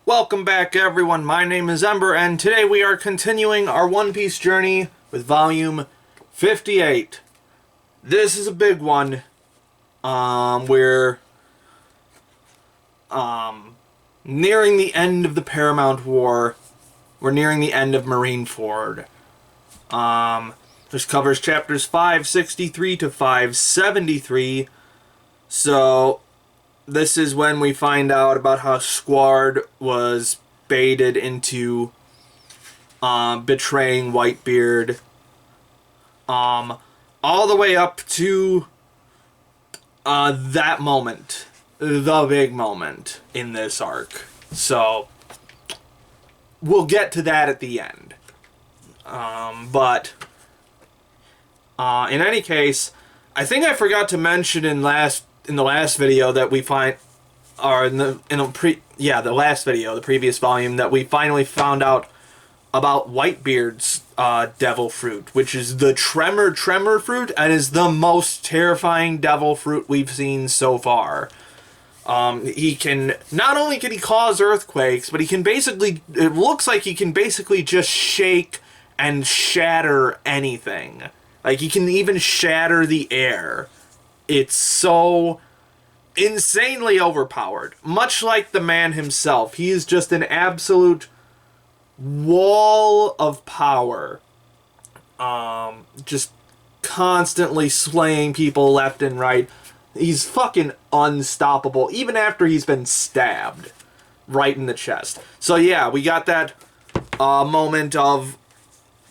Welcome back, everyone. My name is Ember, and today we are continuing our One Piece journey with Volume 58. This is a big one. We're nearing the end of the Paramount War. We're nearing the end of Marineford. This covers chapters 563 to 573. So this is when we find out about how Squad was baited into betraying Whitebeard. All the way up to that moment. The big moment in this arc. So we'll get to that at the end. But in any case, I think I forgot to mention in the last video that we find, or the last video, the previous volume, that we finally found out about Whitebeard's devil fruit, which is the Tremor fruit, and is the most terrifying devil fruit we've seen so far. He can, not only can he cause earthquakes, but he can basically, it looks like he can basically just shake and shatter anything. Like, he can even shatter the air. It's so insanely overpowered. Much like the man himself. He is just an absolute wall of power. Just constantly slaying people left and right. He's fucking unstoppable, even after he's been stabbed right in the chest. So yeah, we got that moment of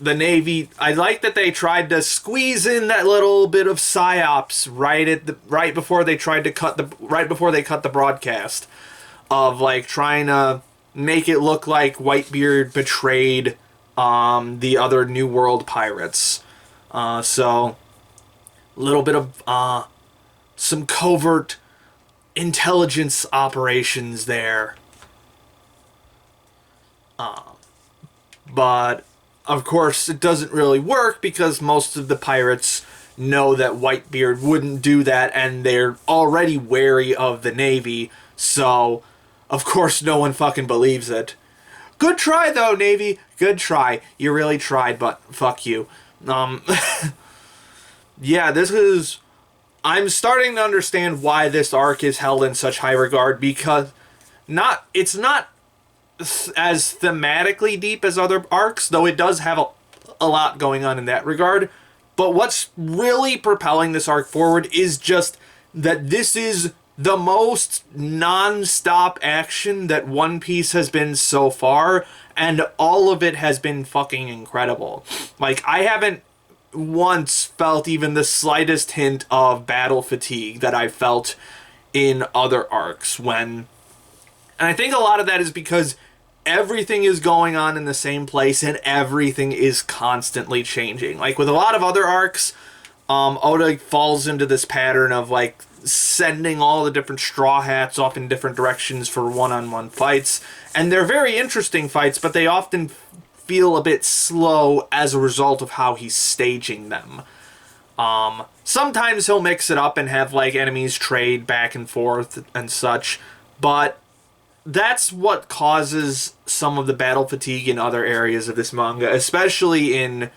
the Navy. I like that they tried to squeeze in that little bit of psyops right before they cut the broadcast, of like trying to make it look like Whitebeard betrayed the other New World pirates. So a little bit of some covert intelligence operations there. But of course, it doesn't really work because most of the pirates know that Whitebeard wouldn't do that, and they're already wary of the Navy, so of course no one fucking believes it. Good try, though, Navy. Good try. You really tried, but fuck you. Yeah, I'm starting to understand why this arc is held in such high regard, because it's not as thematically deep as other arcs, though it does have a lot going on in that regard. But what's really propelling this arc forward is just that this is the most non-stop action that One Piece has been so far, and all of it has been fucking incredible. Like, I haven't once felt even the slightest hint of battle fatigue that I felt in other arcs and I think a lot of that is because everything is going on in the same place and everything is constantly changing. Like with a lot of other arcs, Oda falls into this pattern of like sending all the different Straw Hats off in different directions for one-on-one fights, and they're very interesting fights, but they often feel a bit slow as a result of how he's staging them. Sometimes he'll mix it up and have like enemies trade back and forth and such, but that's what causes some of the battle fatigue in other areas of this manga, especially in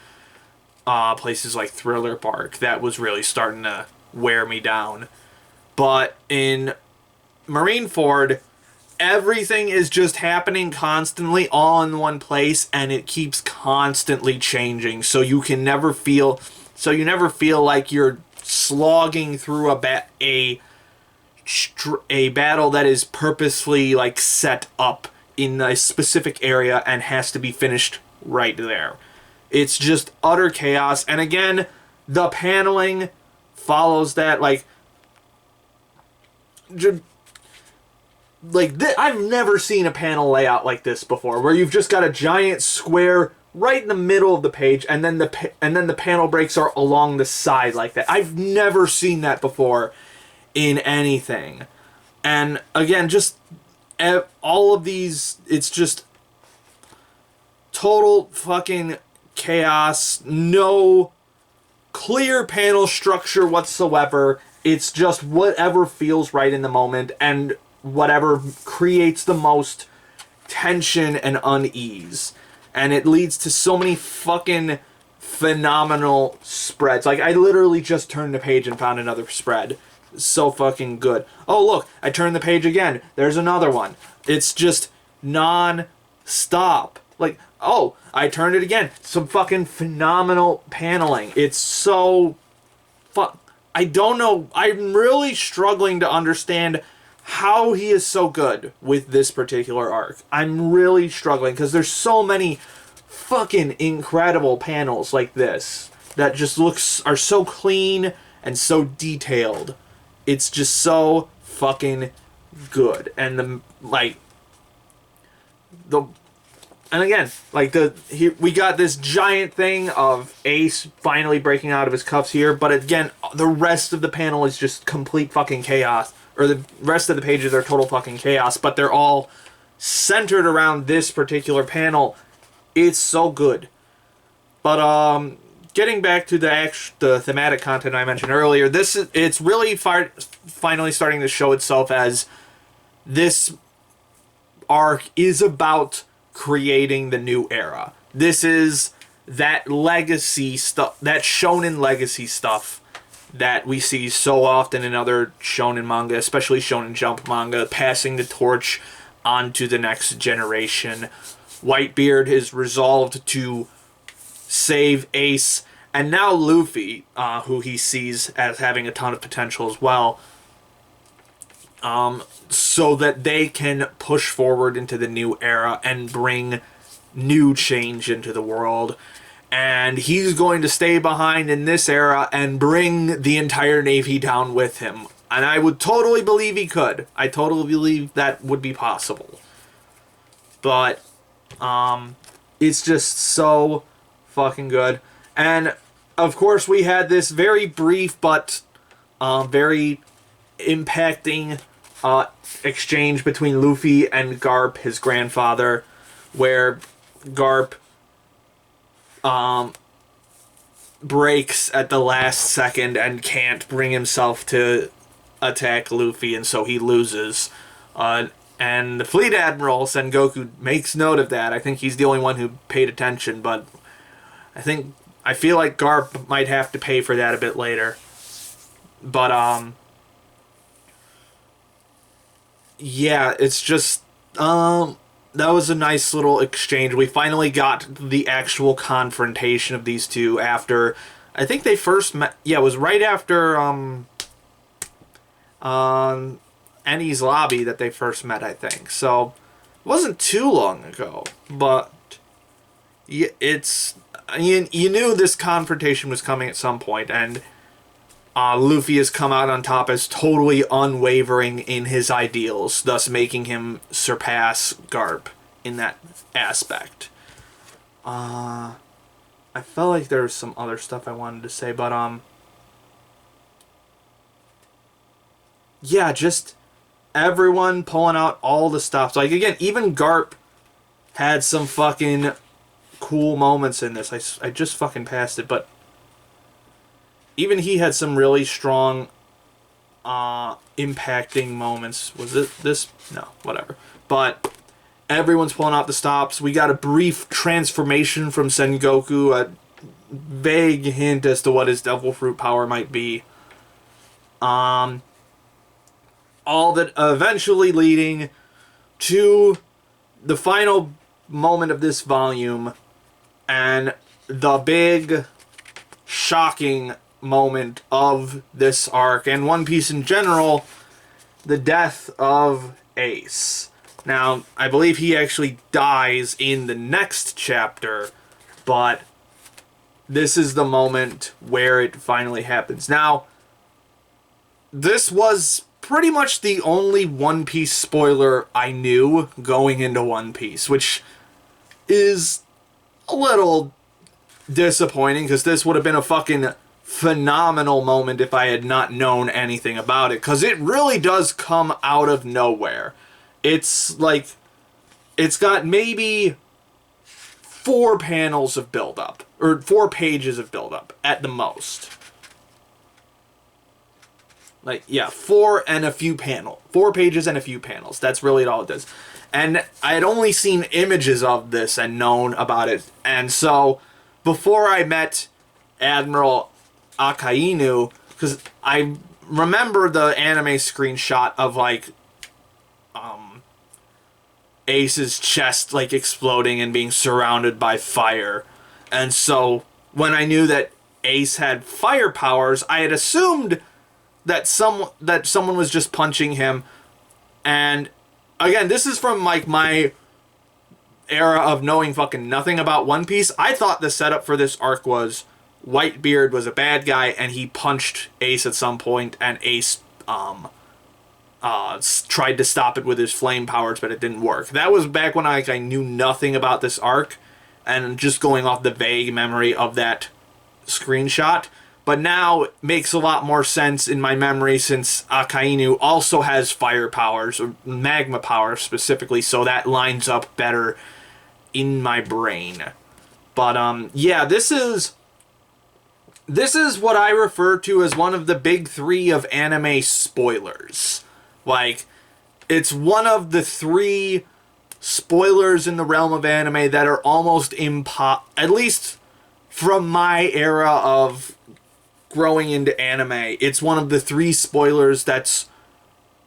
places like Thriller Bark. That was really starting to wear me down. But in Marineford, everything is just happening constantly all in one place, and it keeps constantly changing. So you never feel like you're slogging through a battle that is purposely like set up in a specific area and has to be finished right there. It's just utter chaos, and again, the paneling follows that. I've never seen a panel layout like this before, where you've just got a giant square right in the middle of the page, and then the panel breaks are along the side like that. I've never seen that before in anything. And again, just all of these, it's just total fucking chaos, no clear panel structure whatsoever. It's just whatever feels right in the moment and whatever creates the most tension and unease. And it leads to so many fucking phenomenal spreads. Like, I literally just turned the page and found another spread. So fucking good. Oh, look, I turned the page again. There's another one. It's just non-stop. Like, oh, I turned it again. Some fucking phenomenal paneling. It's so I don't know. I'm really struggling to understand how he is so good with this particular arc. I'm really struggling because there's so many fucking incredible panels like this that just are so clean and so detailed. It's just so fucking good. And we got this giant thing of Ace finally breaking out of his cuffs here, but again, the rest of the panel is just complete fucking chaos. Or the rest of the pages are total fucking chaos, but they're all centered around this particular panel. It's so good. But getting back to the thematic content I mentioned earlier, it's really finally starting to show itself as this arc is about creating the new era. This is that legacy stuff, that shonen legacy stuff that we see so often in other shonen manga, especially Shonen Jump manga, passing the torch onto the next generation. Whitebeard is resolved to save Ace, and now Luffy, who he sees as having a ton of potential as well, so that they can push forward into the new era and bring new change into the world. And he's going to stay behind in this era and bring the entire Navy down with him. And I would totally believe he could. I totally believe that would be possible. But, it's just so fucking good. And, of course, we had this very brief but very impacting exchange between Luffy and Garp, his grandfather, where Garp breaks at the last second and can't bring himself to attack Luffy, and so he loses. And the Fleet Admiral, Sengoku, makes note of that. I think he's the only one who paid attention, but I feel like Garp might have to pay for that a bit later. But, yeah, it's just, that was a nice little exchange. We finally got the actual confrontation of these two after, I think they first met, yeah, it was right after, Annie's lobby that they first met, I think. So, it wasn't too long ago, but you knew this confrontation was coming at some point, and Luffy has come out on top as totally unwavering in his ideals, thus making him surpass Garp in that aspect. I felt like there was some other stuff I wanted to say, but yeah, just everyone pulling out all the stops. Like, again, even Garp had some fucking cool moments in this. I just fucking passed it, but even he had some really strong impacting moments. Was it this? No, whatever. But everyone's pulling out the stops. We got a brief transformation from Sengoku, a vague hint as to what his devil fruit power might be. All that eventually leading to the final moment of this volume and the big, shocking moment of this arc and One Piece in general, the death of Ace. Now, I believe he actually dies in the next chapter, but this is the moment where it finally happens. Now, this was pretty much the only One Piece spoiler I knew going into One Piece, which is a little disappointing, because this would have been a fucking phenomenal moment if I had not known anything about it, because it really does come out of nowhere. It's like, it's got maybe 4 panels of build-up, or 4 pages of build-up at the most. Like, yeah, 4 and a few panels. 4 pages and a few panels. That's really all it does. And I had only seen images of this and known about it. And so, before I met Admiral Akainu, because I remember the anime screenshot of, like, Ace's chest, like, exploding and being surrounded by fire. And so, when I knew that Ace had fire powers, I had assumed that someone was just punching him. And again, this is from, like, my era of knowing fucking nothing about One Piece. I thought the setup for this arc was Whitebeard was a bad guy and he punched Ace at some point, and Ace tried to stop it with his flame powers, but it didn't work. That was back when I knew nothing about this arc, and just going off the vague memory of that screenshot. But now it makes a lot more sense in my memory, since Akainu also has fire powers, or magma powers specifically, so that lines up better in my brain. But yeah, this is what I refer to as one of the big three of anime spoilers. Like, it's one of the three spoilers in the realm of anime that are almost at least from my era of growing into anime, it's one of the three spoilers that's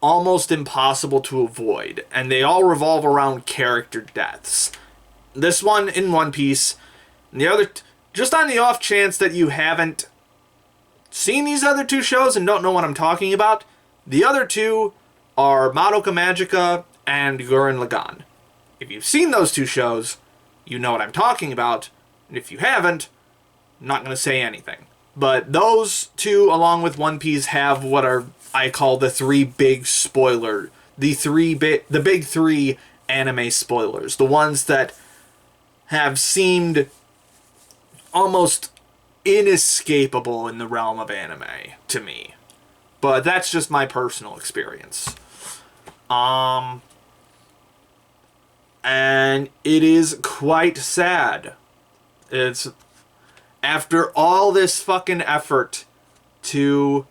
almost impossible to avoid, and they all revolve around character deaths. This one in One Piece, and the other, just on the off chance that you haven't seen these other two shows and don't know what I'm talking about, the other two are Madoka Magica and Gurren Lagann. If you've seen those two shows, you know what I'm talking about, and if you haven't, I'm not going to say anything. But those two, along with One Piece, have what I call the three big spoiler, the big three anime spoilers, the ones that have seemed almost inescapable in the realm of anime to me. But that's just my personal experience. And it is quite sad. It's after all this fucking effort to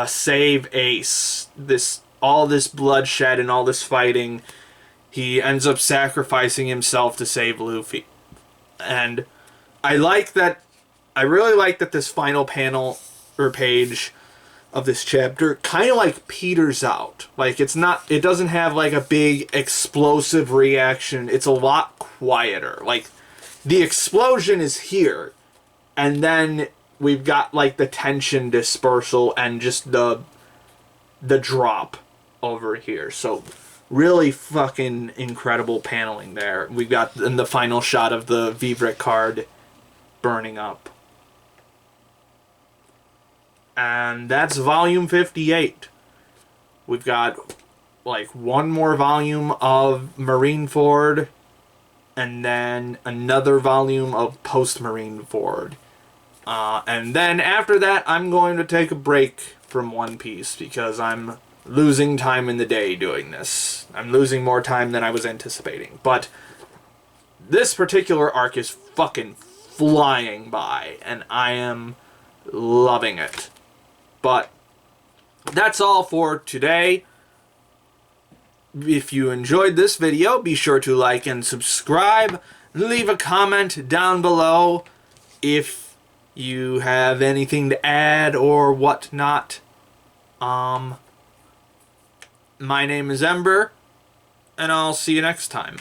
save Ace, all this bloodshed and all this fighting, he ends up sacrificing himself to save Luffy. And I really like that this final panel or page of this chapter kind of like peters out. Like, it doesn't have like a big explosive reaction. It's a lot quieter. Like, the explosion is here, and then we've got like the tension dispersal and just the drop over here. So really fucking incredible paneling there. We got in the final shot of the Vivre card burning up. And that's volume 58. We've got like one more volume of Marineford, and then another volume of Post-Marineford. And then after that, I'm going to take a break from One Piece, because I'm losing time in the day doing this. I'm losing more time than I was anticipating. But this particular arc is fucking flying by, and I am loving it. But that's all for today. If you enjoyed this video, be sure to like and subscribe. Leave a comment down below if you have anything to add or whatnot. My name is Ember, and I'll see you next time.